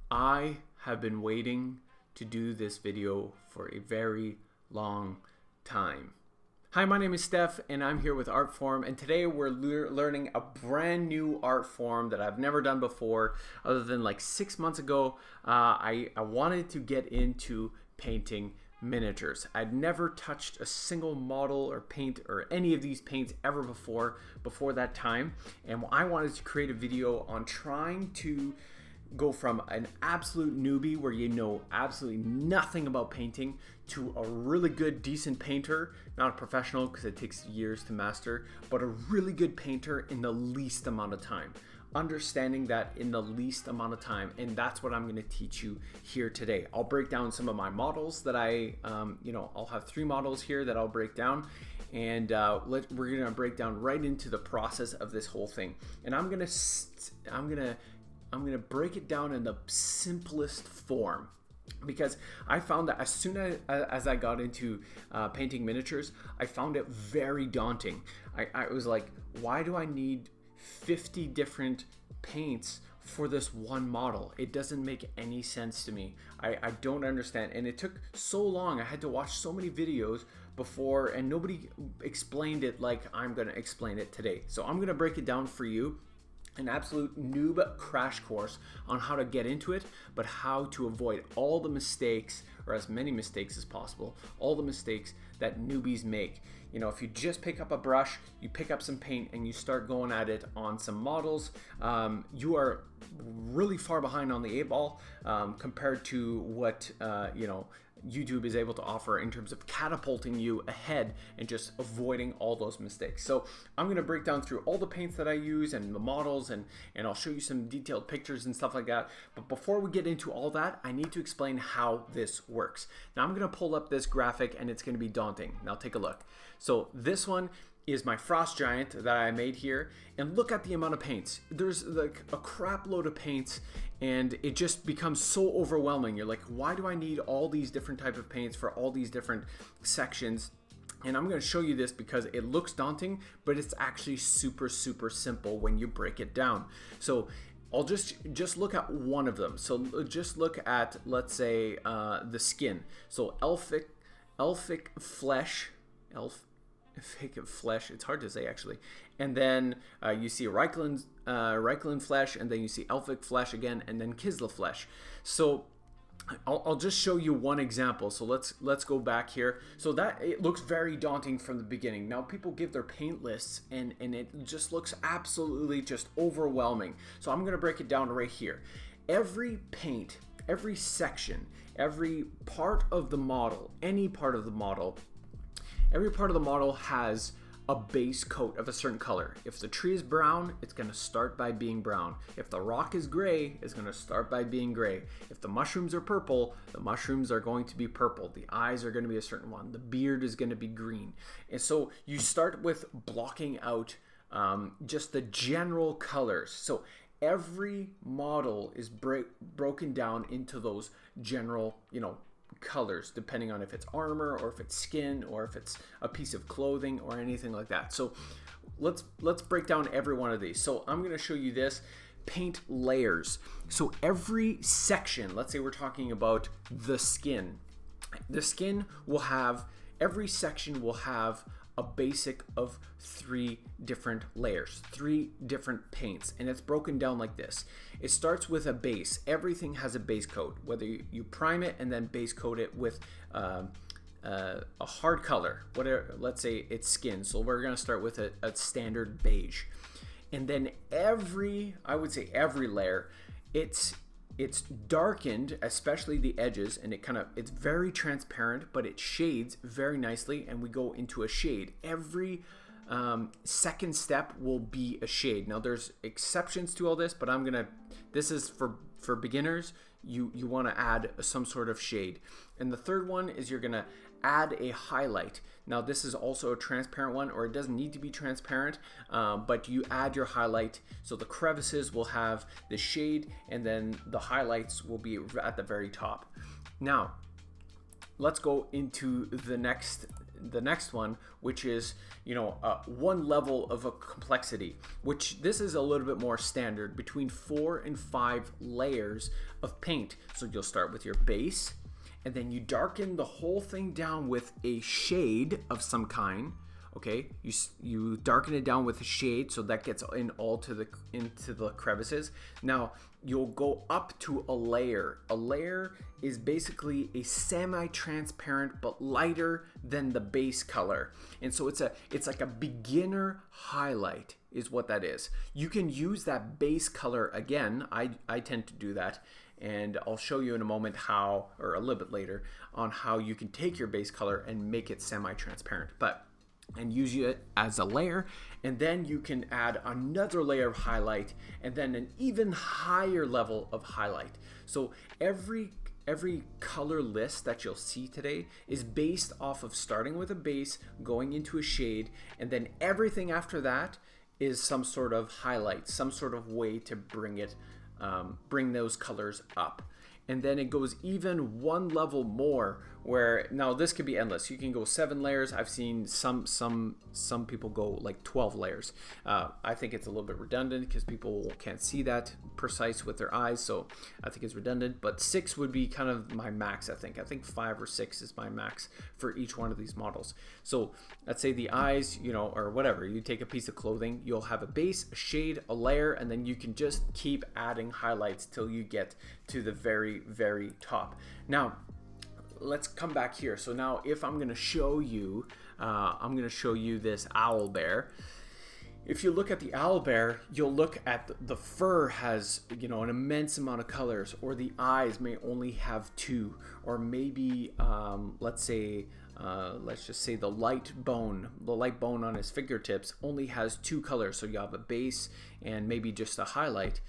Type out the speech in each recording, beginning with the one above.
I have been waiting to do this video for a very long time. Hi, my name is Steph and I'm here with Artform, and today we're learning a brand new art form that I've never done before other than like 6 months ago. I wanted to get into painting miniatures. I'd never touched a single model or paint or any of these paints ever before that time, and I wanted to create a video on trying to go from an absolute newbie where you know absolutely nothing about painting to a really good decent painter, not a professional because it takes years to master, but a really good painter in the least amount of time. Understanding that in the least amount of time, and that's what I'm going to teach you here today. I'll break down some of my models that I'll have 3 models here that I'll break down, and we're going to break down right into the process of this whole thing. And I'm going to break it down in the simplest form, because I found that as soon as I got into painting miniatures, I found it very daunting. I was like, why do I need 50 different paints for this one model? It doesn't make any sense to me. I don't understand, and it took so long. I had to watch so many videos before, and nobody explained it like I'm going to explain it today. So I'm going to break it down for you. An absolute noob crash course on how to get into it, but how to avoid all the mistakes, or as many mistakes as possible, all the mistakes that newbies make. You know, if you just pick up a brush, you pick up some paint, and you start going at it on some models, you are really far behind on the 8-ball compared to what YouTube is able to offer in terms of catapulting you ahead and just avoiding all those mistakes. So I'm going to break down through all the paints that I use and the models, and I'll show you some detailed pictures and stuff like that. But before we get into all that, I need to explain how this works. Now I'm going to pull up this graphic, and it's going to be daunting. Now take a look. So this one is my frost giant that I made here, and look at the amount of paints. There's like a crap load of paints, and it just becomes so overwhelming. You're like, why do I need all these different types of paints for all these different sections? And I'm going to show you this because it looks daunting, but it's actually super simple when you break it down. So I'll just look at one of them. So just look at, let's say, the skin. So elfic flesh, it's hard to say actually, and then you see Reikland flesh, and then you see elfic flesh again, and then Kislev flesh. So I'll just show you one example. So let's go back here. So that it looks very daunting from the beginning. Now people give their paint lists, and it just looks absolutely just overwhelming. So I'm gonna break it down right here. Every paint, every section, every part of the model, any part of the model, every part of the model has a base coat of a certain color. If the tree is brown, it's going to start by being brown. If the rock is gray, it's going to start by being gray. If the mushrooms are purple, the mushrooms are going to be purple. The eyes are going to be a certain one. The beard is going to be green. And so you start with blocking out just the general colors. So every model is broken down into those general, colors, depending on if it's armor or if it's skin or if it's a piece of clothing or anything like that. So let's break down every one of these. So I'm going to show you this paint layers. So every section, let's say we're talking about the skin will have, every section will have a basic of 3 different layers, 3 different paints, and it's broken down like this. It starts with a base. Everything has a base coat, whether you prime it and then base coat it with a hard color, whatever. Let's say it's skin, so we're going to start with a standard beige, and then I would say every layer, it's darkened, especially the edges, and it's very transparent, but it shades very nicely, and we go into a shade. Every second step will be a shade. Now there's exceptions to all this, but this is for beginners. You want to add some sort of shade. And the third one is you're gonna add a highlight. Now this is also a transparent one, or it doesn't need to be transparent, but you add your highlight. So the crevices will have the shade, and then the highlights will be at the very top. Now let's go into the next the next one, which is, you know, one level of a complexity, which this is a little bit more standard, between 4 and 5 layers of paint. So you'll start with your base, and then you darken the whole thing down with a shade of some kind. Okay, you darken it down with a shade so that gets in all into the crevices. Now you'll go up to a layer. A layer is basically a semi-transparent but lighter than the base color, and so it's like a beginner highlight is what that is. You can use that base color again. I tend to do that, and I'll show you in a moment how, or a little bit later, on how you can take your base color and make it semi-transparent, and use it as a layer, and then you can add another layer of highlight, and then an even higher level of highlight. So every color list that you'll see today is based off of starting with a base, going into a shade, and then everything after that is some sort of highlight, some sort of way to bring those colors up. And then it goes even one level more, where now this could be endless. You can go 7 layers. I've seen some people go like 12 layers. I think it's a little bit redundant because people can't see that precise with their eyes, so I think it's redundant. But 6 would be kind of my max. I think 5 or 6 is my max for each one of these models. So let's say the eyes, you know, or whatever. You take a piece of clothing, you'll have a base, a shade, a layer, and then you can just keep adding highlights till you get to the very, very top. Now let's come back here. So now if I'm going to show you this owl bear. If you look at the owl bear, you'll look at the fur has, you know, an immense amount of colors, or the eyes may only have 2, or maybe let's just say the light bone on his fingertips only has 2 colors. So you have a base and maybe just a highlight.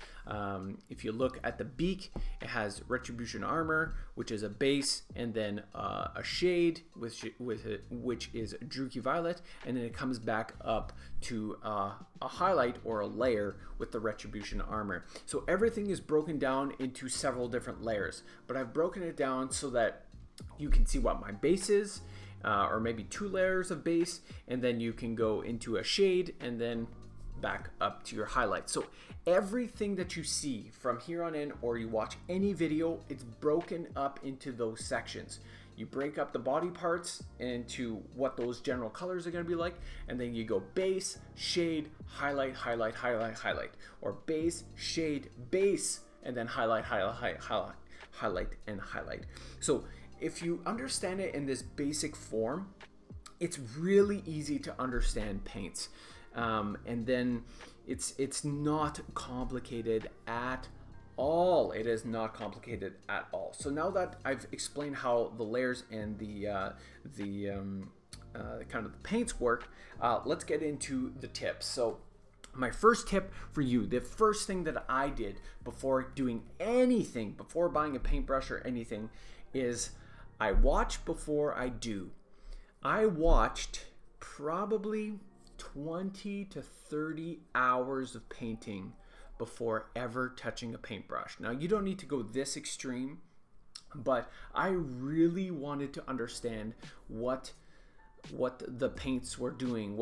If you look at the beak, it has retribution armor, which is a base, and then a shade which is Druchii Violet, and then it comes back up to a highlight or a layer with the retribution armor. So everything is broken down into several different layers, but I've broken it down so that you can see what my base is, or maybe 2 layers of base, and then you can go into a shade and then back up to your highlights. So everything that you see from here on in, or you watch any video, it's broken up into those sections. You break up the body parts into what those general colors are going to be like, and then you go base, shade, highlight, highlight, highlight, highlight, or base, shade, base, and then highlight, highlight, highlight, highlight, and highlight. So if you understand it in this basic form, it's really easy to understand paints. And then it's not complicated at all. It is not complicated at all. So now that I've explained how the layers and the kind of the paints work, let's get into the tips. So my first tip for you, the first thing that I did before doing anything, before buying a paintbrush or anything, is I watch before I do. I watched probably 20 to 30 hours of painting before ever touching a paintbrush. Now, you don't need to go this extreme, but I really wanted to understand what the paints were doing,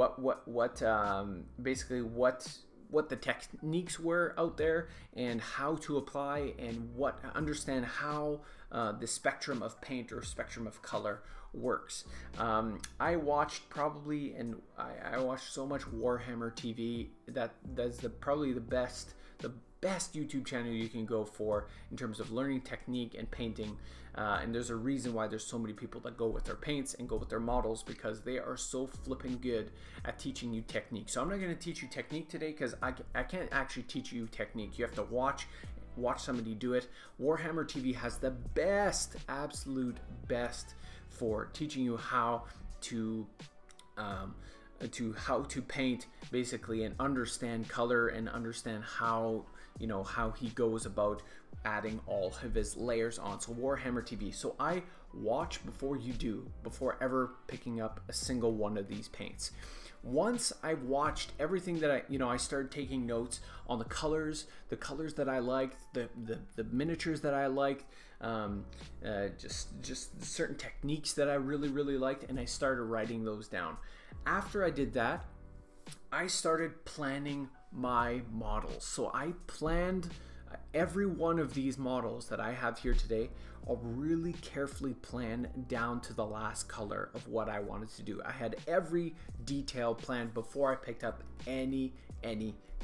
basically what the techniques were out there, and how to apply, and understand how the spectrum of paint or spectrum of color works. I watched probably, and I watched so much WarhammerTV. That's probably the best YouTube channel you can go for in terms of learning technique and painting. And there's a reason why there's so many people that go with their paints and go with their models, because they are so flipping good at teaching you technique. So I'm not going to teach you technique today, because I can't actually teach you technique. You have to watch somebody do it. WarhammerTV has the best, absolute best, for teaching you how to paint, basically, and understand color, and understand how he goes about adding all of his layers on. So Warhammer TV. So I watch before you do, before ever picking up a single one of these paints. Once I've watched everything that I started taking notes on the colors that I liked, the miniatures that I liked, just certain techniques that I really liked, and I started writing those down. After I did that, I started planning my models. So I planned every one of these models that I have here today. I'll really carefully plan down to the last color of what I wanted to do. I had every detail planned before I picked up any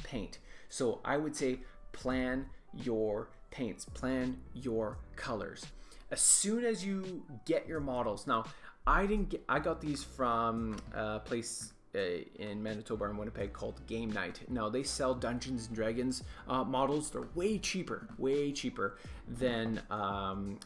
paint. So I would say plan your paints, plan your colors. As soon as you get your models, now I got these from a place in Manitoba and Winnipeg called Game Night. Now they sell Dungeons and Dragons models. They're way cheaper than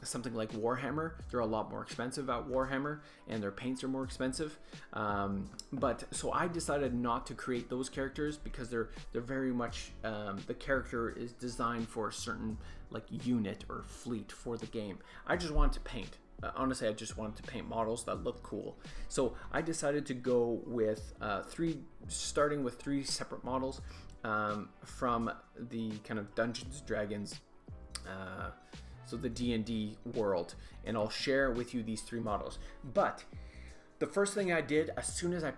something like Warhammer. They're a lot more expensive at Warhammer, and their paints are more expensive. But so I decided not to create those characters because they're very much the character is designed for a certain like unit or fleet for the game. I just wanted to paint. Honestly, I just wanted to paint models that look cool. So I decided to go with starting with three separate models from the kind of Dungeons & Dragons, so the D&D world. And I'll share with you these three models. But the first thing I did, as soon as I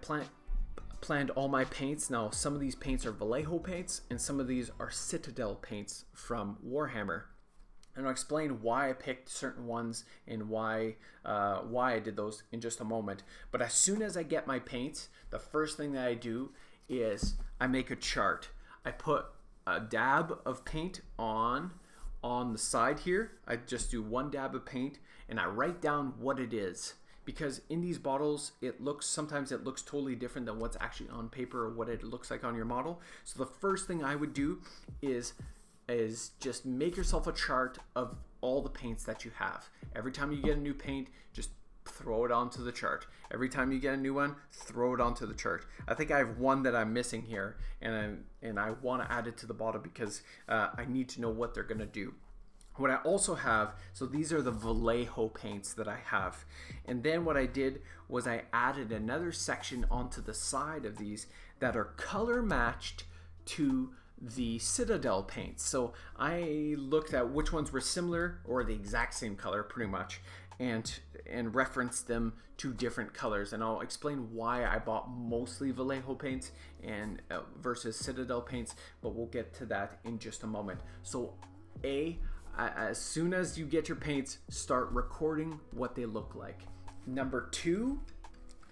planned all my paints, now some of these paints are Vallejo paints and some of these are Citadel paints from Warhammer. And I'll explain why I picked certain ones and why I did those in just a moment. But as soon as I get my paints, the first thing that I do is I make a chart. I put a dab of paint on the side here. I just do one dab of paint and I write down what it is. Because in these bottles, sometimes it looks totally different than what's actually on paper or what it looks like on your model. So the first thing I would do is just make yourself a chart of all the paints that you have. Every time you get a new paint, just throw it onto the chart. Every time you get a new one, throw it onto the chart. I think I have one that I'm missing here, and I want to add it to the bottle because I need to know what they're going to do. What I also have, so these are the Vallejo paints that I have. And then what I did was I added another section onto the side of these that are color matched to the Citadel paints. So I looked at which ones were similar or the exact same color pretty much and referenced them to different colors, and I'll explain why I bought mostly Vallejo paints and versus Citadel paints, but we'll get to that in just a moment. So as soon as you get your paints, start recording what they look like. Number two,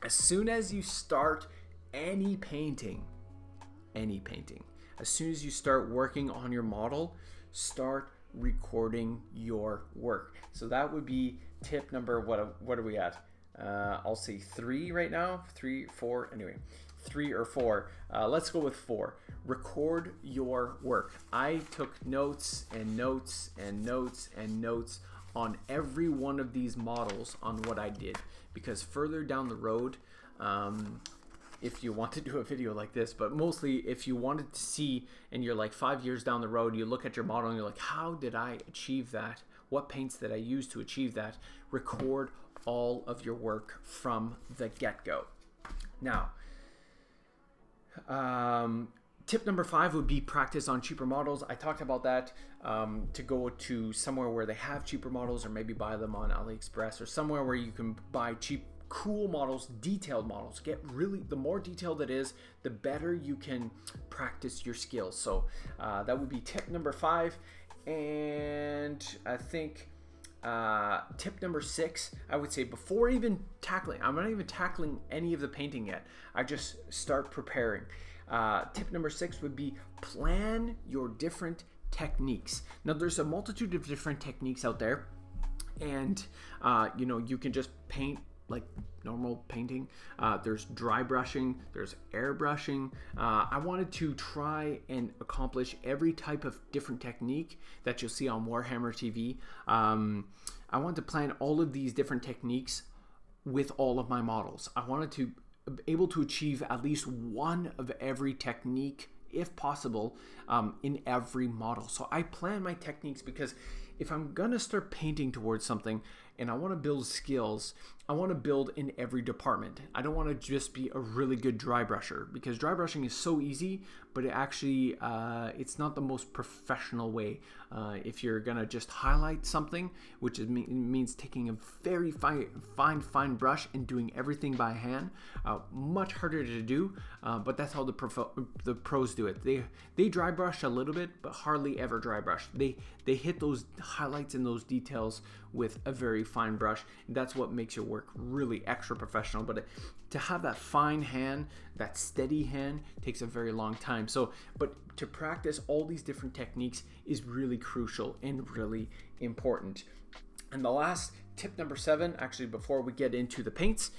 as soon as you start any painting, as soon as you start working on your model, start recording your work. So that would be tip number, what are we at? I'll say 3 right now, 3, 4, anyway, 3 or 4. Let's go with 4. Record your work. I took notes and notes and notes and notes on every one of these models on what I did, because further down the road, if you want to do a video like this, but mostly if you wanted to see and you're like 5 years down the road, you look at your model and you're like, how did I achieve that? What paints did I use to achieve that? Record all of your work from the get-go. Now, tip number 5 would be practice on cheaper models. I talked about that, to go to somewhere where they have cheaper models, or maybe buy them on AliExpress, or somewhere where you can buy cheap, cool models, detailed models. The more detailed it is, the better you can practice your skills. So that would be tip number 5. And I think tip number 6, I would say, before even tackling, I'm not even tackling any of the painting yet, I just start preparing. Tip number 6 would be plan your different techniques. Now there's a multitude of different techniques out there, and you can just paint like normal painting. There's dry brushing, there's airbrushing. I wanted to try and accomplish every type of different technique that you'll see on Warhammer TV. I wanted to plan all of these different techniques with all of my models. I wanted to be able to achieve at least one of every technique if possible, in every model. So I plan my techniques because if I'm gonna start painting towards something and I want to build skills, I want to build in every department. I don't want to just be a really good dry brusher, because dry brushing is so easy, but it actually it's not the most professional way. If you're gonna just highlight something, which means taking a very fine brush and doing everything by hand, much harder to do, but that's how the pros do it. They dry brush a little bit, but hardly ever dry brush. They hit those highlights and those details with a very fine brush. That's what makes your work really extra professional. But to have that fine hand, that steady hand, takes a very long time. So, but to practice all these different techniques is really crucial and really important. And the last tip, number 7, actually before we get into the paints,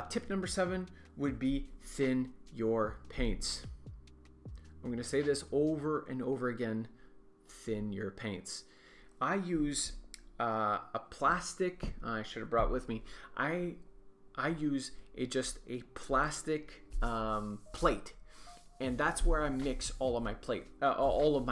tip number 7 would be thin your paints. I'm going to say this over and over again: thin your paints. I use a plastic, I should have brought with me, I use just a plastic plate, and that's where I mix all of my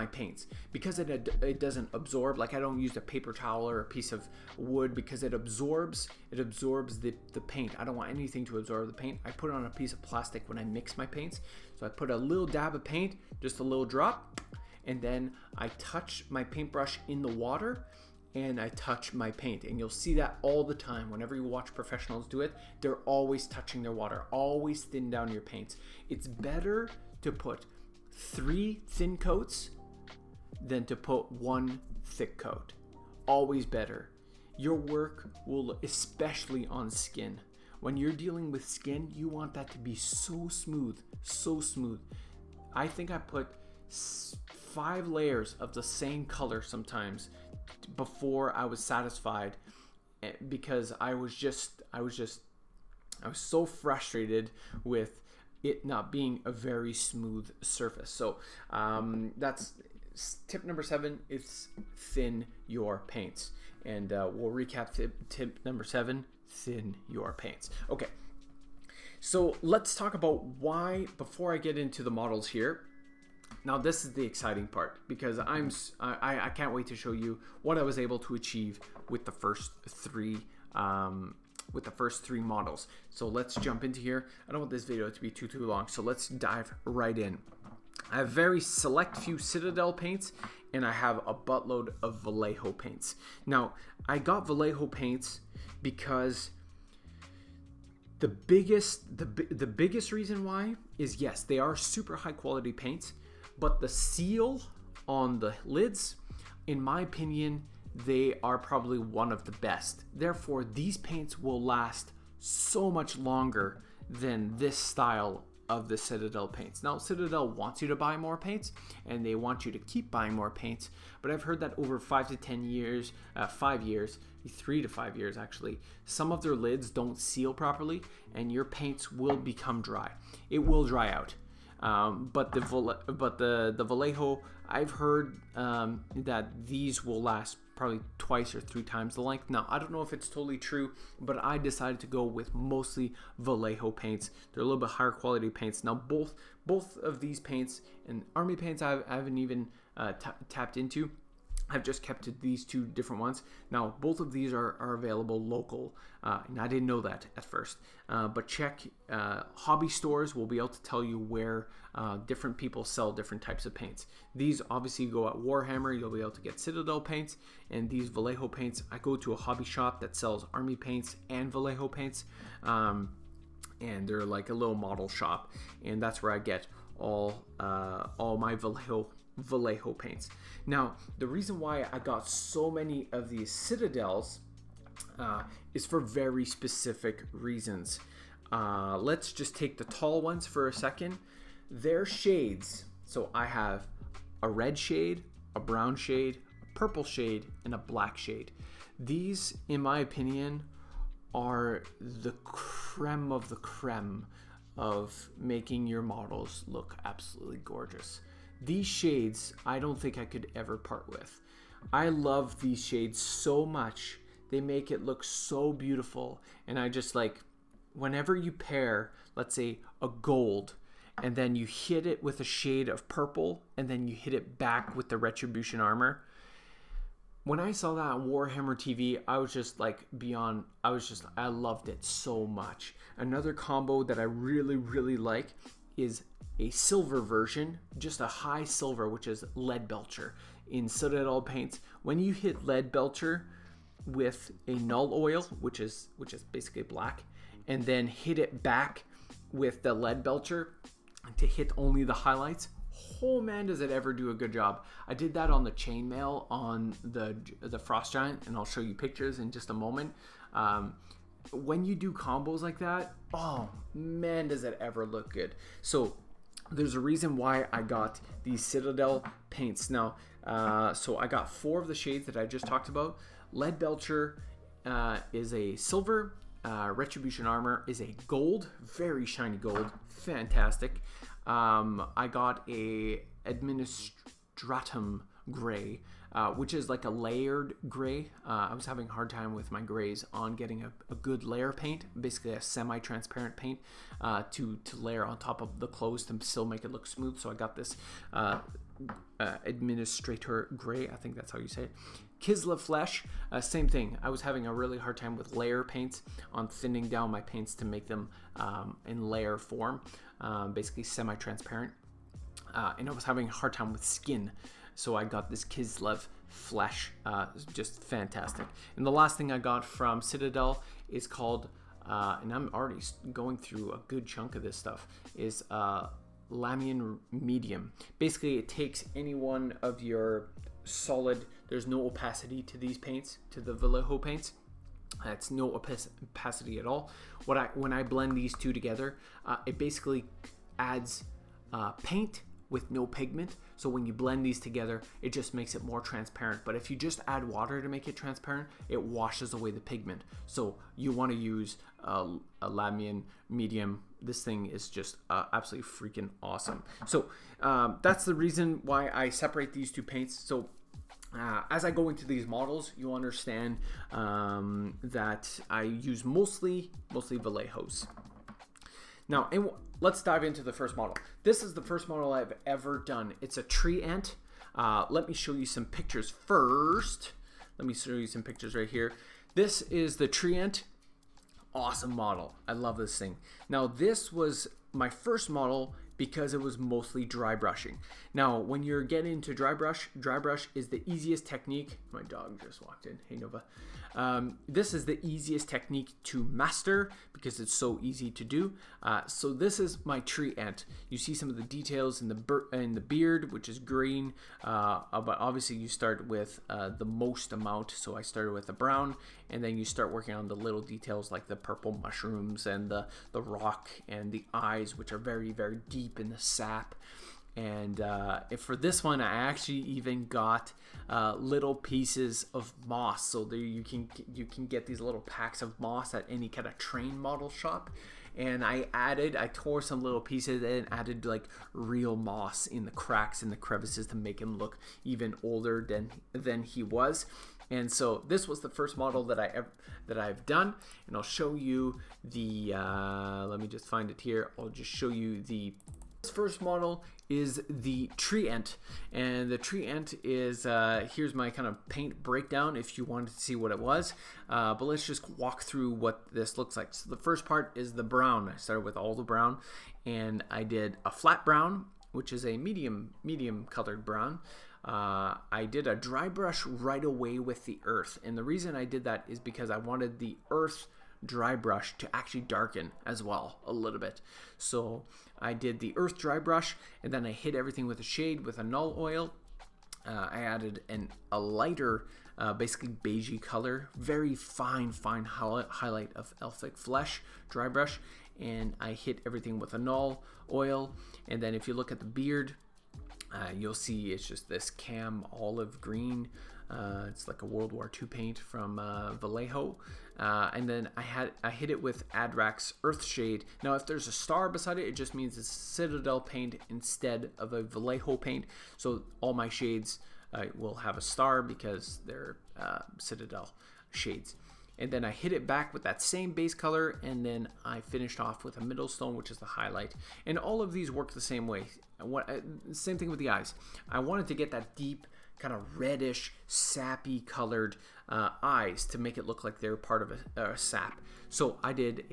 paints, because it doesn't absorb. Like, I don't use a paper towel or a piece of wood, because it absorbs the paint. I don't want anything to absorb the paint. I put it on a piece of plastic when I mix my paints. So I put a little dab of paint, just a little drop, and then I touch my paintbrush in the water, and I touch my paint. And you'll see that all the time. Whenever you watch professionals do it, they're always touching their water, always thin down your paints. It's better to put 3 thin coats than to put 1 thick coat. Always better. Your work will, especially on skin, when you're dealing with skin, you want that to be so smooth, so smooth. I think I put 5 layers of the same color sometimes before I was satisfied, because I was so frustrated with it not being a very smooth surface. So that's tip number 7, is thin your paints. And we'll recap tip number 7, thin your paints. Okay, so let's talk about why, before I get into the models here. Now this is the exciting part, because I can't wait to show you what I was able to achieve with the first 3 models. So let's jump into here. I don't want this video to be too long, so let's dive right in. I have very select few Citadel paints, and I have a buttload of Vallejo paints. Now I got Vallejo paints because the biggest reason why is, yes, they are super high quality paints, but the seal on the lids, in my opinion, they are probably one of the best. Therefore, these paints will last so much longer than this style of the Citadel paints. Now, Citadel wants you to buy more paints, and they want you to keep buying more paints, but I've heard that over 5 to 10 years, 5 years, 3 to 5 years actually, some of their lids don't seal properly, and your paints will become dry. It will dry out. But the Vallejo, I've heard that these will last probably 2 or 3 times the length. Now, I don't know if it's totally true, but I decided to go with mostly Vallejo paints. They're a little bit higher quality paints. Now, both of these paints, and Army paints I haven't even tapped into. I've just kept these 2 different ones. Now, both of these are available local, and I didn't know that at first. But check hobby stores will be able to tell you where different people sell different types of paints. These obviously go at Warhammer, you'll be able to get Citadel paints, and these Vallejo paints, I go to a hobby shop that sells Army paints and Vallejo paints, and they're like a little model shop, and that's where I get all my Vallejo paints. Now, the reason why I got so many of these Citadels is for very specific reasons. Let's just take the tall ones for a second. Their shades, so I have a red shade, a brown shade, a purple shade, and a black shade. These, in my opinion, are the creme of the creme of making your models look absolutely gorgeous. These shades, I don't think I could ever part with. I love these shades so much. They make it look so beautiful. And I just like, whenever you pair, let's say, a gold and then you hit it with a shade of purple, and then you hit it back with the Retribution armor. When I saw that on Warhammer TV, I was just like beyond, I loved it so much. Another combo that I really, really like is a silver version, just a high silver, which is Lead Belcher. In Citadel Paints, when you hit Lead Belcher with a null oil, which is basically black, and then hit it back with the Lead Belcher to hit only the highlights, oh man, does it ever do a good job. I did that on the chainmail on the Frost Giant, and I'll show you pictures in just a moment. When you do combos like that, oh man, does it ever look good. So there's a reason why I got these Citadel paints. Now, so I got 4 of the shades that I just talked about. Lead Belcher is a silver. Retribution armor is a gold, very shiny gold, fantastic. I got a Administratum gray, which is like a layered gray. I was having a hard time with my grays on getting a good layer paint, basically a semi-transparent paint to layer on top of the clothes to still make it look smooth. So I got this Administrator gray, I think that's how you say it. Kislev Flesh, same thing. I was having a really hard time with layer paints on thinning down my paints to make them in layer form, basically semi-transparent. And I was having a hard time with skin, so I got this Kislev Flesh, just fantastic. And the last thing I got from Citadel is called, and I'm already going through a good chunk of this stuff, is Lamian Medium. Basically, it takes any one of your solid, there's no opacity to these paints, to the Vallejo paints. It's no opacity at all. When I blend these two together, it basically adds paint with no pigment. So when you blend these together, it just makes it more transparent. But if you just add water to make it transparent, it washes away the pigment. So you want to use a Lamian Medium. This thing is just absolutely freaking awesome. So that's the reason why I separate these two paints. So as I go into these models, you understand that I use mostly Vallejos. Now, let's dive into the first model. This is the first model I've ever done. It's a tree ant. Let me show you some pictures first. Let me show you some pictures right here. This is the tree ant. Awesome model. I love this thing. Now, this was my first model because it was mostly dry brushing. Now, when you're getting into dry brush is the easiest technique. My dog just walked in. Hey, Nova. This is the easiest technique to master because it's so easy to do. So this is my tree ant. You see some of the details in the beard, which is green, but obviously you start with the most amount. So I started with the brown, and then you start working on the little details like the purple mushrooms and the rock and the eyes, which are very, very deep in the sap. And for this one, I actually even got little pieces of moss. So there you can get these little packs of moss at any kind of train model shop. And I tore some little pieces and added like real moss in the cracks and the crevices to make him look even older than he was. And so this was the first model that I've done, and I'll show you the. Let me just find it here. I'll just show you the. This first model is the tree ant, and the tree ant is here's my kind of paint breakdown if you wanted to see what it was, but let's just walk through what this looks like. So the first part is the brown. I started with all the brown, and I did a flat brown, which is a medium colored brown. I did a dry brush right away with the earth, and the reason I did that is because I wanted the earth dry brush to actually darken as well a little bit. So I did the earth dry brush, and then I hit everything with a shade with a null oil. I added a lighter basically beigey color, very fine highlight of elfic flesh dry brush, and I hit everything with a null oil. And then if you look at the beard, you'll see it's just this cam olive green. It's like a World War II paint from Vallejo. And then I hit it with Adrax Earthshade. Now, if there's a star beside it, it just means it's Citadel paint instead of a Vallejo paint. So all my shades will have a star because they're Citadel shades. and then I hit it back with that same base color, and then I finished off with a middle stone, which is the highlight. And all of these work the same way. Same thing with the eyes. I wanted to get that deep kind of reddish, sappy colored eyes to make it look like they're part of a sap. So I did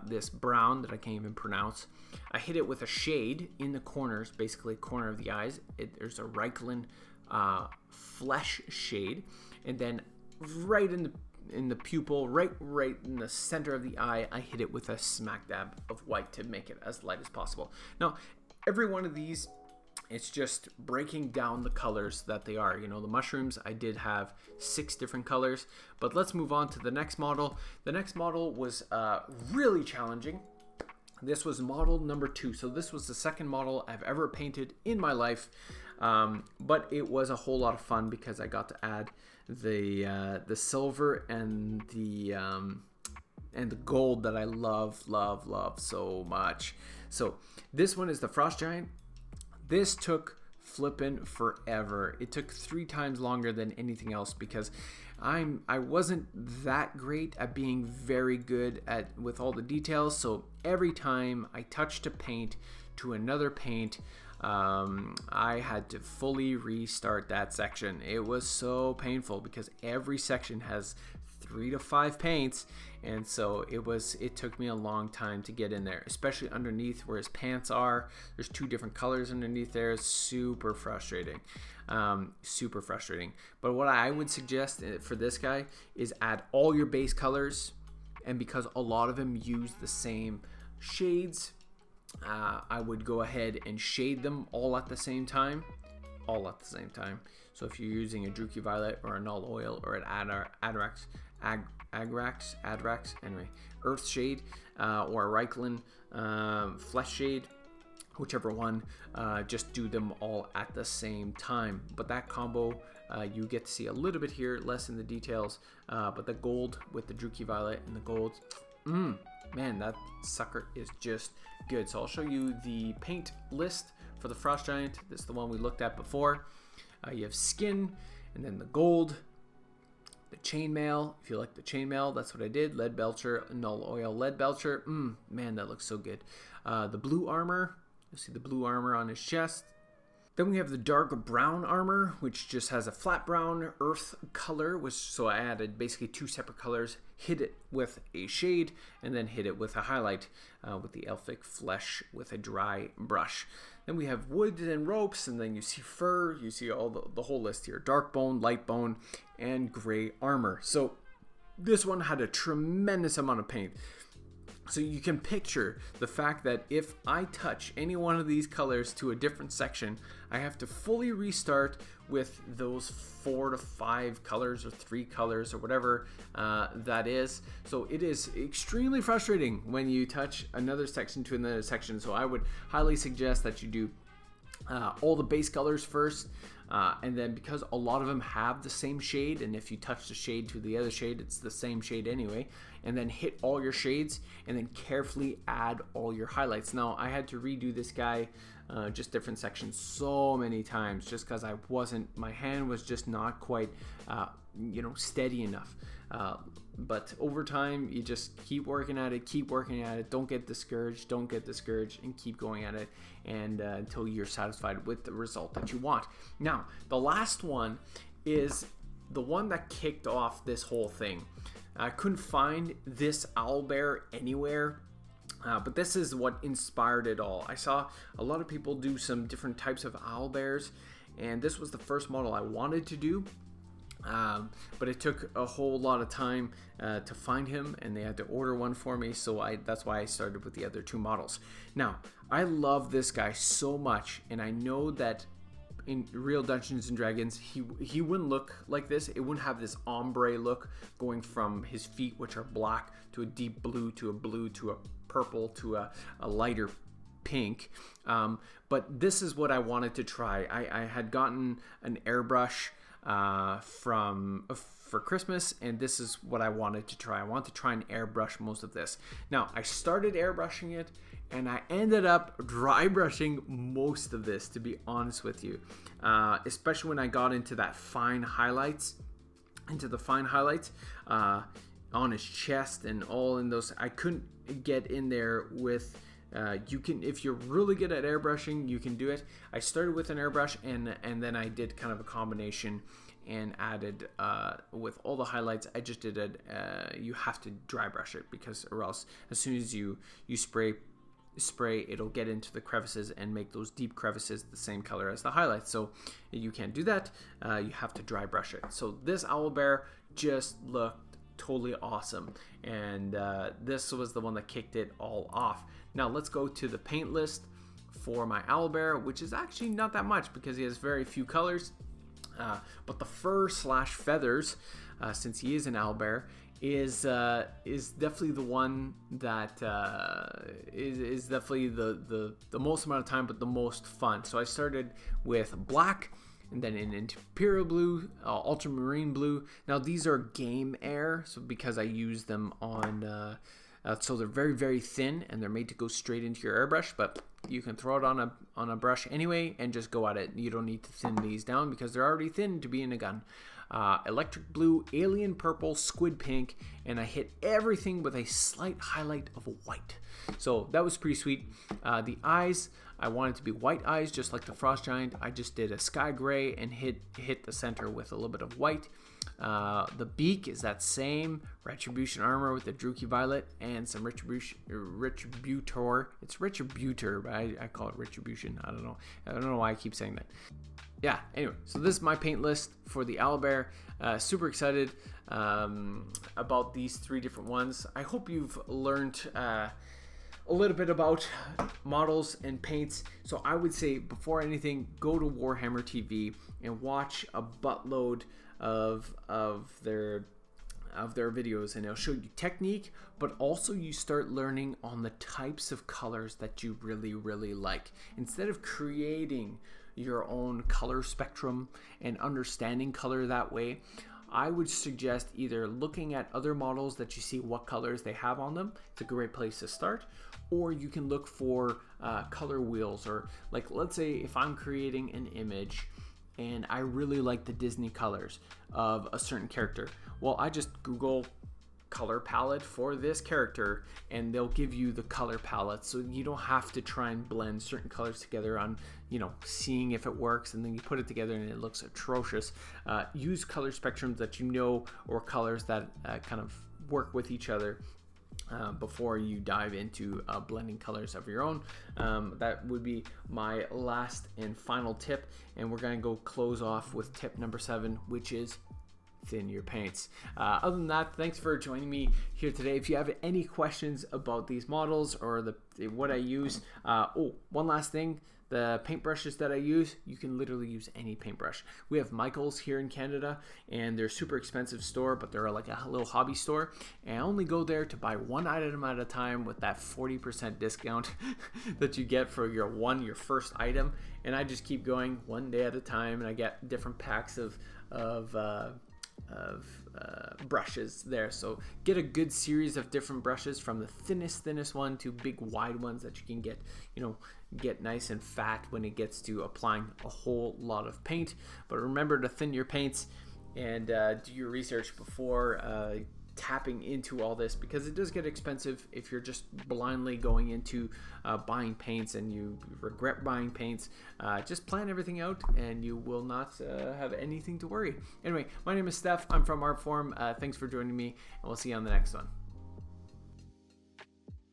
this brown that I can't even pronounce. I hit it with a shade in the corners, basically corner of the eyes. There's a Reikland flesh shade, and then right in the pupil, right in the center of the eye, I hit it with a smack dab of white to make it as light as possible. Now, every one of these, it's just breaking down the colors that they are. You know, the mushrooms, I did have 6 different colors, but let's move on to the next model. The next model was really challenging. This was model number 2. So this was the second model I've ever painted in my life, but it was a whole lot of fun because I got to add the silver and the gold that I love so much. So this one is the Frost Giant. This took flippin' forever. It took 3 times longer than anything else because I wasn't that great at being very good with all the details. So every time I touched a paint to another paint, I had to fully restart that section. It was so painful because every section has 3 to 5 paints, and so it took me a long time to get in there, especially underneath where his pants are. There's 2 different colors underneath there. It's super frustrating. But what I would suggest for this guy is add all your base colors, and because a lot of them use the same shades, I would go ahead and shade them all at the same time. So if you're using a Druchii Violet or a Null Oil or an Adrax, anyway, Earth Shade or a Reikland Flesh Shade, whichever one, just do them all at the same time. But that combo, you get to see a little bit here, less in the details, but the gold with the Druchii Violet and the gold, man, that sucker is just good. So I'll show you the paint list for the Frost Giant. This is the one we looked at before. You have skin, and then the gold, the chainmail. If you like the chainmail, that's what I did. Lead Belcher, Null Oil Lead Belcher. Man, that looks so good. The blue armor. You'll see the blue armor on his chest. Then we have the dark brown armor, which just has a flat brown earth color, so I added basically 2 separate colors, hit it with a shade, and then hit it with a highlight with the Elfic Flesh with a dry brush. Then we have wood and ropes, and then you see fur, you see all the whole list here. Dark bone, light bone, and gray armor. So this one had a tremendous amount of paint. So you can picture the fact that if I touch any one of these colors to a different section, I have to fully restart with those 4 to 5 colors or 3 colors or whatever that is. So it is extremely frustrating when you touch another section to another section. So I would highly suggest that you do all the base colors first, and then because a lot of them have the same shade, and if you touch the shade to the other shade, it's the same shade anyway, and then hit all your shades and then carefully add all your highlights. Now I had to redo this guy, just different sections so many times, just because my hand was just not quite steady enough. But over time, you just keep working at it, don't get discouraged, and keep going at it, and until you're satisfied with the result that you want. Now, the last one is the one that kicked off this whole thing. I couldn't find this owlbear anywhere, but this is what inspired it all. I saw a lot of people do some different types of owlbears, and this was the first model I wanted to do. But it took a whole lot of time to find him, and they had to order one for me, so that's why I started with the other 2 models. Now, I love this guy so much, and I know that in real Dungeons and Dragons, he wouldn't look like this. It wouldn't have this ombre look going from his feet, which are black, to a deep blue, to a purple, to a lighter pink. But this is what I wanted to try. I had gotten an airbrush for Christmas, and this is what I wanted to try. I want to try and airbrush most of this. Now, I started airbrushing it, and I ended up dry brushing most of this, to be honest with you, especially when I got into the fine highlights. on his chest and all in those. I couldn't get in there with you can, if you're really good at airbrushing, you can do it. I started with an airbrush and then I did kind of a combination and added with all the highlights. I just did it. You have to dry brush it, because or else as soon as you spray, it'll get into the crevices and make those deep crevices the same color as the highlights. So you can't do that. You have to dry brush it. So this owl bear just looked totally awesome, and this was the one that kicked it all off. Now let's go to the paint list for my owl bear, which is actually not that much because he has very few colors. But the fur / feathers, since he is an owl bear, is definitely the one that is definitely the most amount of time, but the most fun. So I started with black, and then in imperial blue, ultramarine blue. Now these are game air, so because I use them on so they're very, very thin, and they're made to go straight into your airbrush, but you can throw it on a brush anyway and just go at it. You don't need to thin these down because they're already thin to be in a gun. Electric blue, alien purple, squid pink, and I hit everything with a slight highlight of white. So that was pretty sweet. The eyes, I wanted to be white eyes, just like the frost giant. I just did a sky gray and hit the center with a little bit of white. The beak is that same retribution armor with the Druchii violet and some retributor. It's retributor, but I call it retribution. I don't know why I keep saying that. Yeah, anyway, so this is my paint list for the owlbear. Super excited about these 3 different ones. I hope you've learned a little bit about models and paints. So I would say, before anything, go to Warhammer TV and watch a buttload of their videos, and it'll show you technique, but also you start learning on the types of colors that you really, really like. Instead of creating your own color spectrum and understanding color that way, I would suggest either looking at other models that you see what colors they have on them. It's a great place to start. Or you can look for color wheels, or like, let's say if I'm creating an image and I really like the Disney colors of a certain character, well, I just Google color palette for this character and they'll give you the color palette, so you don't have to try and blend certain colors together on, seeing if it works, and then you put it together and it looks atrocious. Use color spectrums that you know, or colors that kind of work with each other before you dive into blending colors of your own. That would be my last and final tip, and we're going to go close off with tip number 7, which is thin your paints. Other than that, thanks for joining me here today. If you have any questions about these models or what I use, one last thing. The paintbrushes that I use, you can literally use any paintbrush. We have Michael's here in Canada, and they're a super expensive store, but they're like a little hobby store. And I only go there to buy one item at a time with that 40% discount that you get for your first item. And I just keep going one day at a time, and I get different packs of brushes there. So get a good series of different brushes, from the thinnest one to big wide ones that you can get nice and fat when it gets to applying a whole lot of paint. But remember to thin your paints and do your research before tapping into all this, because it does get expensive if you're just blindly going into buying paints and you regret buying paints. Just plan everything out and you will not have anything to worry. Anyway, my name is Steph. I'm from Artform. Thanks for joining me, and we'll see you on the next one.